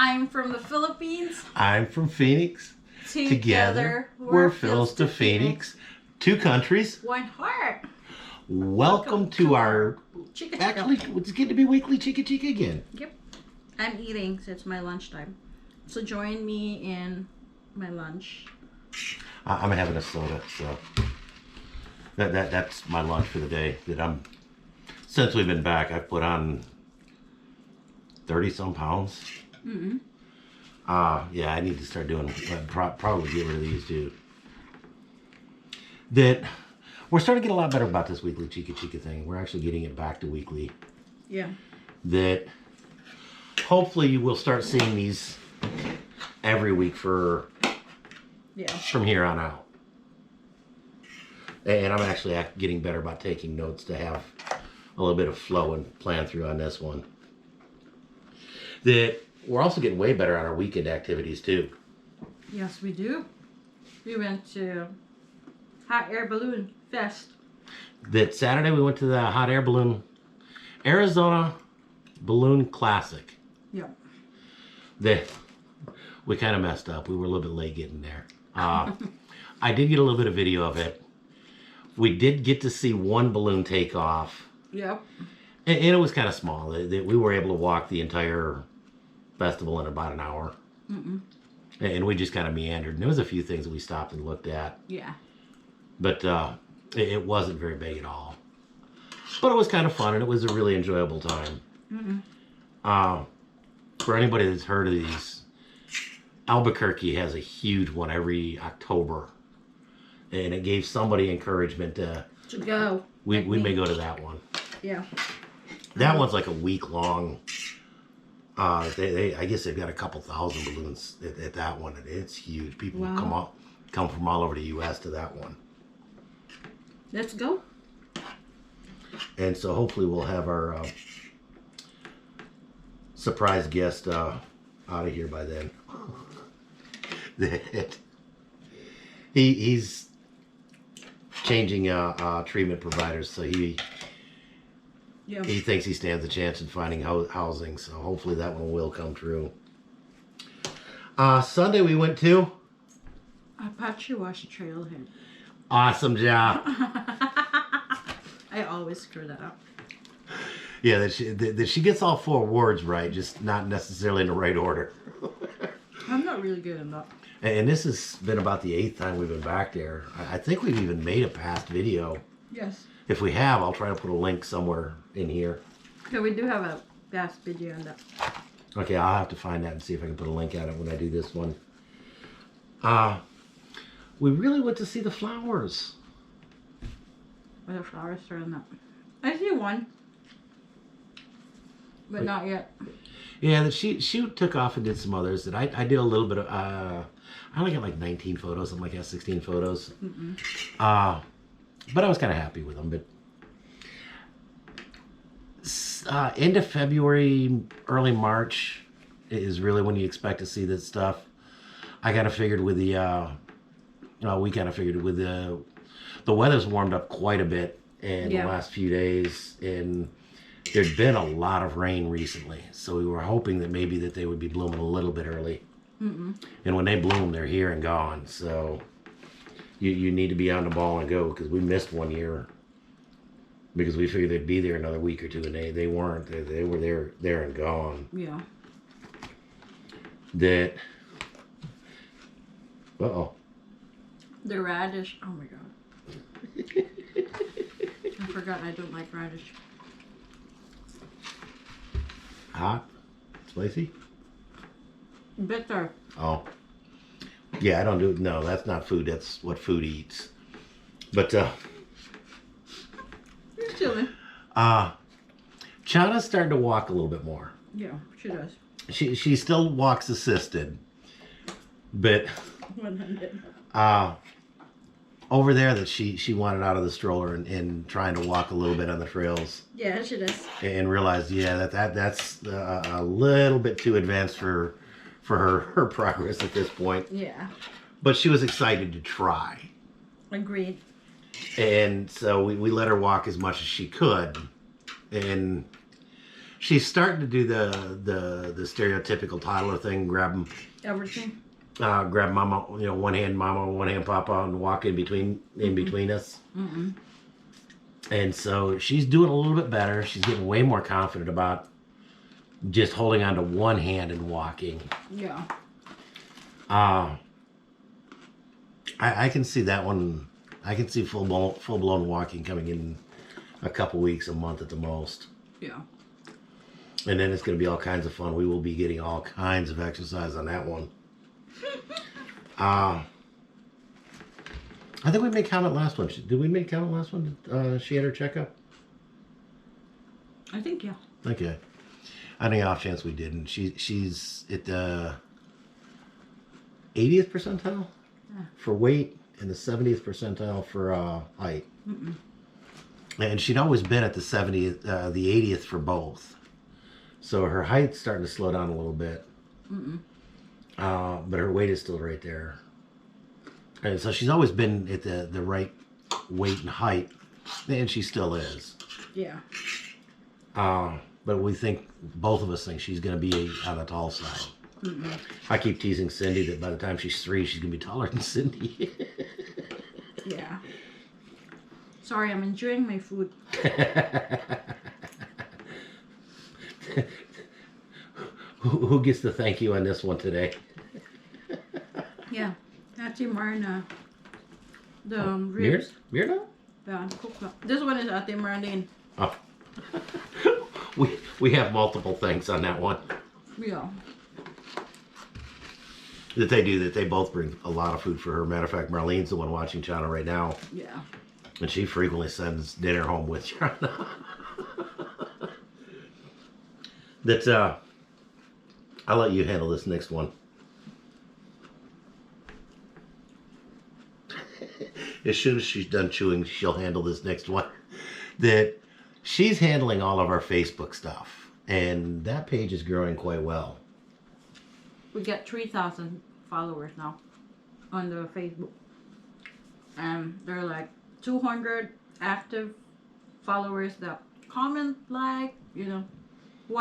I'm from the Philippines. I'm from Phoenix. Together we're Phils to Phoenix. 2 countries. 1 heart. Welcome to our... Chikka2x. Actually, it's getting to be weekly Chikka2x again. Yep. I'm eating, so it's my lunchtime. So join me in my lunch. I'm having a soda, so... That's my lunch for the day. Since we've been back, I've put on 30-some pounds. Mm-hmm. Yeah, I need to start doing, probably get rid of these too. We're starting to get a lot better about this weekly Chikka2x thing. We're actually getting it back to weekly. Yeah. That hopefully you will start seeing these every week from here on out. And I'm actually getting better about taking notes to have a little bit of flow and plan through on this one. That we're also getting way better on our weekend activities too. Yes, we do. We went to Hot Air Balloon Fest. That Saturday we went to the Hot Air Balloon, Arizona Balloon Classic. Yep. We kind of messed up. We were a little bit late getting there. I did get a little bit of video of it. We did get to see one balloon take off. Yep. And it was kind of small. We were able to walk the entire festival in about an hour. Mm-mm. And we just kind of meandered. And there was a few things that we stopped and looked at. Yeah. But it wasn't very big at all. But it was kind of fun, and it was a really enjoyable time. Mm-mm. For anybody that's heard of these, Albuquerque has a huge one every October. And it gave somebody encouragement to go. We may go to that one. Yeah. That one's like a week long. I guess they've got a couple thousand balloons at that one. It's huge. People come from all over the U.S. to that one. Let's go. And so hopefully we'll have our surprise guest out of here by then. He's changing treatment providers, so he thinks he stands a chance in finding housing. So hopefully that one will come true. Sunday we went to Apache Wash Trailhead. Awesome job. I always screw that up. Yeah, that she gets all 4 words right, just not necessarily in the right order. I'm not really good at that. And this has been about the 8th time we've been back there. I think we've even made a past video. Yes. If we have, I'll try to put a link somewhere in here. So we do have a past video on that. Okay, I'll have to find that and see if I can put a link on it when I do this one. We really went to see the flowers. Where the flowers are in that. I see one. But not yet. Yeah, she took off and did some others. That I did a little bit of... I only got like 19 photos, something like that, 16 photos. But I was kind of happy with them. But end of February, early March is really when you expect to see this stuff. I kind of figured with the... we kind of figured with the weather's warmed up quite a bit in the last few days. And there'd been a lot of rain recently. So we were hoping that maybe that they would be blooming a little bit early. And when they bloom, they're here and gone. So you need to be on the ball and go, because we missed one year because we figured they'd be there another week or two, and they weren't. They were there and gone. Yeah. That. Uh-oh. The radish. Oh my god. I forgot I don't like radish. Hot? Spicy? Bitter. Oh. Yeah, I don't do... No, that's not food. That's what food eats. But, You're chilling. Chana's starting to walk a little bit more. Yeah, she does. She still walks assisted. But... 100. Over there that she wanted out of the stroller and trying to walk a little bit on the trails. Yeah, she does. And realized, that's a little bit too advanced for her progress at this point. Yeah. But she was excited to try. Agreed. And so we let her walk as much as she could. And She's starting to do the stereotypical toddler thing, Everything. grab mama, one hand mama, one hand papa, and walk in between us. Mm-mm. And so she's doing a little bit better. She's getting way more confident about just holding on to one hand and walking. Yeah. I can see that one. I can see full blown walking coming in a couple weeks, a month at the most. Yeah. And then it's going to be all kinds of fun. We will be getting all kinds of exercise on that one. I think we made comment last one. Did we make comment last one? She had her checkup? I think, yeah. Okay. On the off chance we didn't. She's at the 80th percentile for weight and the 70th percentile for height. Mm-mm. And she'd always been at the 70th, the 80th for both. So her height's starting to slow down a little bit. Mm-mm. But her weight is still right there. And so she's always been at the right weight and height, and she still is. Yeah. But we think, both of us think she's going to be on the tall side. Mm-mm. I keep teasing Cindy that by the time she's 3, she's going to be taller than Cindy. Yeah. Sorry, I'm enjoying my food. Who gets the thank you on this one today? Yeah. Ate Marna. The ribs. Mirna? Yeah, cook that. This one is Ate Marlene. Oh. we have multiple thanks on that one. Yeah. That they both bring a lot of food for her. Matter of fact, Marlene's the one watching China right now. Yeah. And she frequently sends dinner home with China. I'll let you handle this next one. As soon as she's done chewing, she'll handle this next one. That she's handling all of our Facebook stuff. And that page is growing quite well. We got 3,000 followers now on the Facebook. And there are like 200 active followers that comment, watch our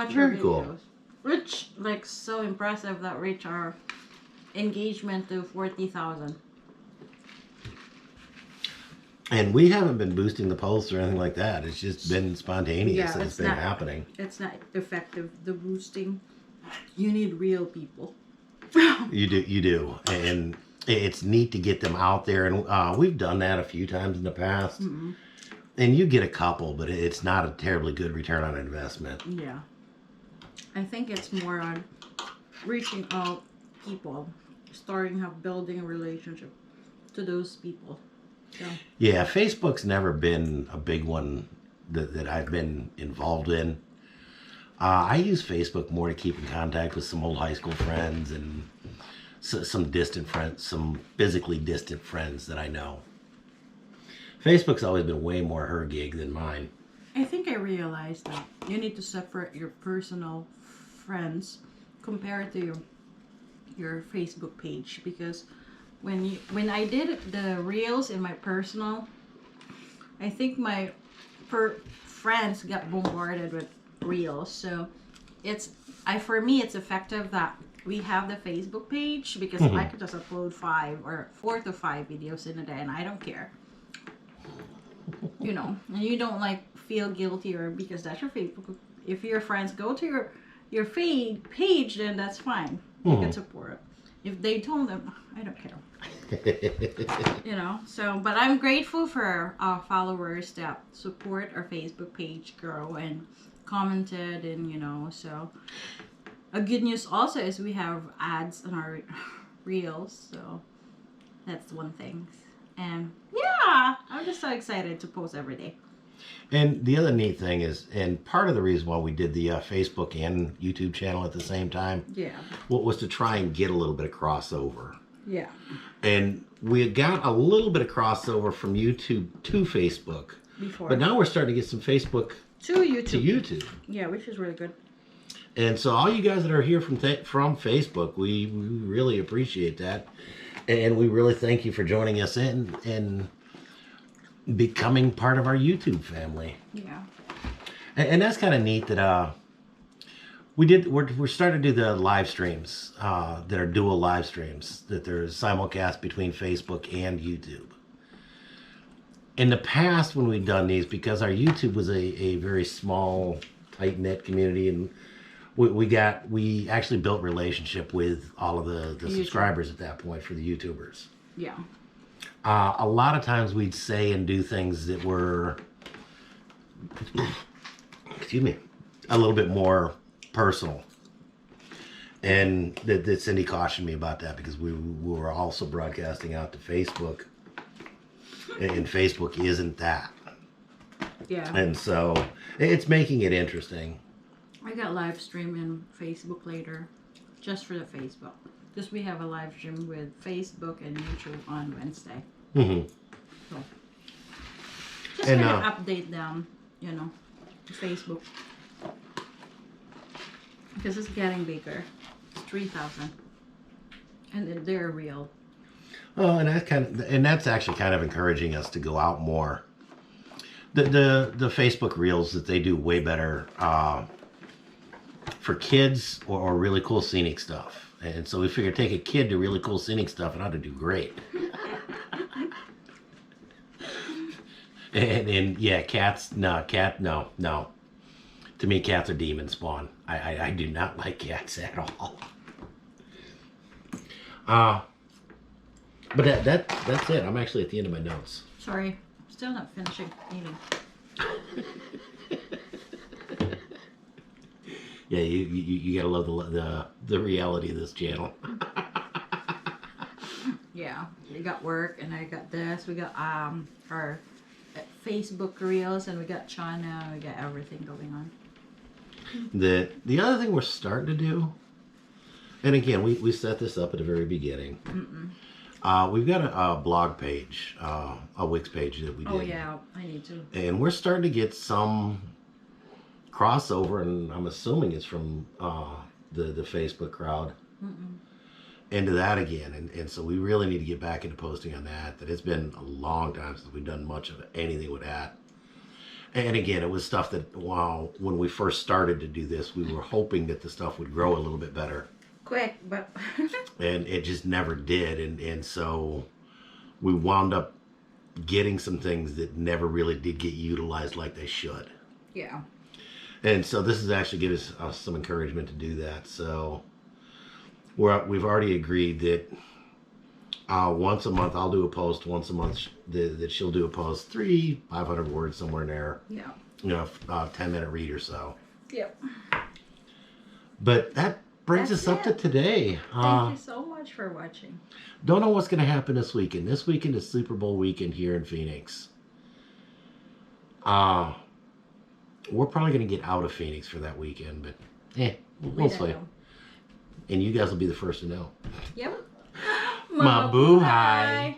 Very videos. cool. Which, so impressive that reach our engagement to 40,000. And we haven't been boosting the posts or anything like that. It's just been spontaneous and it's been happening. It's not effective, the boosting. You need real people. You do. And it's neat to get them out there. And we've done that a few times in the past. Mm-hmm. And you get a couple, but it's not a terribly good return on investment. Yeah. I think it's more on reaching out people, building a relationship to those people. Yeah, Facebook's never been a big one that I've been involved in. I use Facebook more to keep in contact with some old high school friends and some distant friends, some physically distant friends that I know. Facebook's always been way more her gig than mine. I think I realized that you need to separate your personal friends compared to your Facebook page, because when I did the reels in my personal, I think my friends got bombarded with reels. So for me it's effective that we have the Facebook page, because I could just upload 4 to 5 videos in a day and I don't care. And you don't feel guilty, or because that's your Facebook. If your friends go to your feed page, then that's fine. You can support it. If they told them, I don't care. But I'm grateful for our followers that support our Facebook page grow and commented, and so a good news also is we have ads on our reels, so that's one thing. And yeah, I'm just so excited to post every day. And the other neat thing is, and part of the reason why we did the Facebook and YouTube channel at the same time, was to try and get a little bit of crossover. Yeah. And we got a little bit of crossover from YouTube to Facebook. Before. But now we're starting to get some Facebook to YouTube. Yeah, which is really good. And so all you guys that are here from Facebook, we really appreciate that. And we really thank you for joining us in and becoming part of our YouTube family. Yeah. And that's kind of neat that We're starting to do the live streams that are dual live streams, that there's simulcast between Facebook and YouTube. In the past, when we've done these, because our YouTube was a very small, tight knit community, and we actually built relationship with all of the subscribers at that point for the YouTubers. Yeah. A lot of times we'd say and do things that were, excuse me, a little bit more personal. And that Cindy cautioned me about that, because we were also broadcasting out to Facebook. And Facebook isn't that. Yeah. And so it's making it interesting. I got live stream in Facebook later, just for the Facebook. Because we have a live stream with Facebook and YouTube on Wednesday. Mm-hmm. So, just kind of update them, you know, Facebook. Because it's getting bigger. It's 3,000. And they're real. Oh, and that's actually kind of encouraging us to go out more. The Facebook Reels, that they do way better for kids or really cool scenic stuff. And so we figured, take a kid to really cool scenic stuff and ought to do great. and yeah, cats, no. To me, cats are demon spawn. I do not like cats at all. But that's it. I'm actually at the end of my notes. Sorry, still not finishing eating. Yeah, you gotta love the reality of this channel. Yeah, we got work, and I got this. We got our Facebook Reels, and we got China. We got everything going on. The other thing we're starting to do, and again, we set this up at the very beginning. We've got a blog page, a Wix page that we did. Oh yeah, I need to. And we're starting to get some crossover, and I'm assuming it's from the Facebook crowd into that again. And so we really need to get back into posting on that. That it's been a long time since we've done much of anything with that. And again, it was stuff that, when we first started to do this, we were hoping that the stuff would grow a little bit better. Quick, but and it just never did, and so we wound up getting some things that never really did get utilized like they should. Yeah. And so this is actually giving us some encouragement to do that. So we've already agreed that once a month I'll do a post, once a month that she'll do a post, 500 words, somewhere in there. Yeah. You know, 10-minute read or so. Yep. But that brings us up to today. Thank you so much for watching. Don't know what's going to happen this weekend. This weekend is Super Bowl weekend here in Phoenix. We're probably going to get out of Phoenix for that weekend, but we'll see. And you guys will be the first to know. Yep. Mabuhay.